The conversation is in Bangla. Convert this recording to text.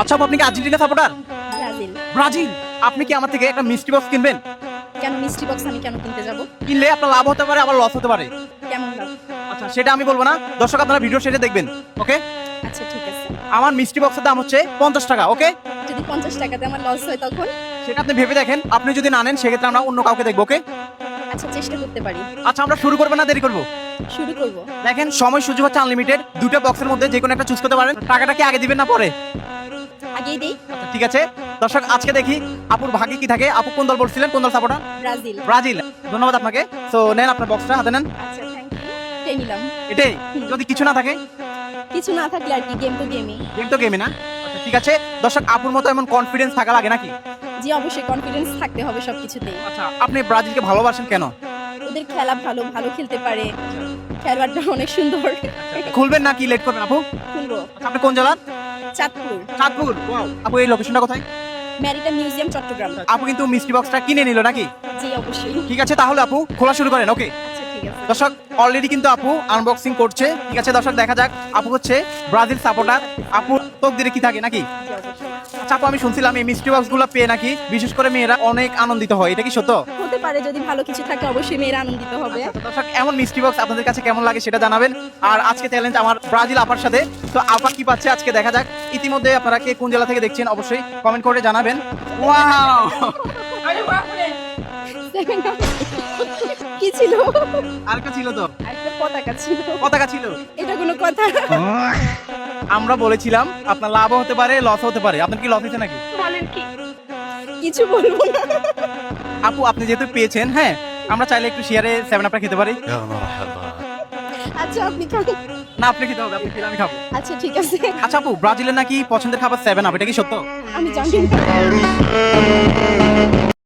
আচ্ছা আপু, আপনি কি আর্জেন্টিনা সাপোর্টার? ব্রাজিল। ব্রাজিল। আপনি কি আমার থেকে একটা মিষ্টি বক্স কিনবেন? কেন মিষ্টি বক্স আমি কেন কিনতে যাব? কিনলে আপনার লাভ হতে পারে, আবার লস হতে পারে। কেমন লাভ? আচ্ছা সেটা আমি বলবো না, দর্শক আপনারা ভিডিও শেষে দেখবেন। ওকে, আচ্ছা ঠিক আছে। আমার মিষ্টি বক্সের দাম হচ্ছে 50 টাকা। ওকে, যদি 50 টাকাতে আমার লস হয় তখন? সেটা আপনি ভেবে দেখেন। আপনি যদি না নেন সেক্ষেত্রে আমরা অন্য কাউকে দেখবো। ওকে, আচ্ছা চেষ্টা করতে পারি। আচ্ছা আমরা শুরু করবো না দেরি করবো? শুরু করব। দেখেন সময় সুযোগ হচ্ছে আনলিমিটেড। দুটো বক্সের মধ্যে যে কোনো একটা চুজ করতে পারেন। টাকাটা কি আগে দিবেন না পরে? আগেই দেই। আচ্ছা ঠিক আছে, দর্শক আজকে দেখি আপুর ভাগ্যে কি থাকে। আপু কোন দল বলছিলেন, কোন দল সাপোর্টার? ব্রাজিল। ব্রাজিল। ধন্যবাদ আপনাকে। তো নেন আপনার বক্সটা হাতে নেন। আচ্ছা থ্যাংক ইউ। পেয়ে নিলাম। এটাই, যদি কিছু না থাকে? কিছু না থাকলে আর কি, গেম তো গেমই। গেম তো গেমই না। আচ্ছা ঠিক আছে, দর্শক আপুর মতো এমন কনফিডেন্স থাকা লাগে নাকি? জি অবশ্যই কনফিডেন্স থাকতে হবে সবকিছুতেই। আচ্ছা আপনি ব্রাজিলকে ভালোবাসেন কেন? ওদের খেলা ভালো, ভালো খেলতে পারে, খেলোয়াড়টা অনেক সুন্দর। খুলবেন নাকি লেট করবেন আপু? খুলবো। আচ্ছা, আপনি কোন জেলার? চাঁদপুর। চাঁদপুর। ওয়াও, আপু এই লোকেশনটা কোথায়? ম্যারিটা মিউজিয়াম, চট্টগ্রাম। আপু কিন্তু মিষ্টি বক্সটা কিনে নিল নাকি? জি অবশ্যই। ঠিক আছে তাহলে আপু খোলা শুরু করেন। ওকে আচ্ছা ঠিক আছে। দর্শক, অলরেডি কিন্তু আপু আনবক্সিং করছে। ঠিক আছে দর্শক, দেখা যাক। আপু হচ্ছে ব্রাজিল সাপোর্টার। আপু তকদিরে কি থাকে নাকি? জি অবশ্যই। আচ্ছা আপু, আমি শুনছিলাম এই মিষ্টি বক্স গুলো পেয়ে নাকি বিশেষ করে মেয়েরা অনেক আনন্দিত হয়, এটা কি সত্য? হতে পারে, যদি ভালো কিছু থাকে অবশ্যই মেয়েরা আনন্দিত হবে। আচ্ছা, তো দর্শক এমন মিষ্টি বক্স আপনাদের কাছে কেমন লাগে সেটা জানাবেন। আর আজকে চ্যালেঞ্জ আমার ব্রাজিল আপার সাথে। তো আপা কি পাচ্ছে আজকে দেখা যাক। ইতিমধ্যে আপনারা কে কোন জেলা থেকে দেখছেন অবশ্যই কমেন্ট করে জানাবেন। ওয়াও, কি ছিল? আরেকটা ছিল তো, একটা পতাকা ছিল। পতাকা ছিল। এটা কোনো কথা? আমরা বলেছিলাম আপনার লাভ হতে পারে, লস হতে পারে। আপনার কি লস হয়েছে নাকি? বলেন কি? কিছু বলবো না। আপু আপনি যেহেতু পেয়েছেন, হ্যাঁ আমরা চাইলে একটু শেয়ারে 7 আপটা খেতে পারি। আচ্ছা আপনি খান। না আপনি খেতে হবে, আপনি খেলে আমি খাবো। আচ্ছা ঠিক আছে। আচ্ছা আপু, ব্রাজিলের নাকি পছন্দের খাবার 7 আপ, এটা কি সত্য? আমি জানি না।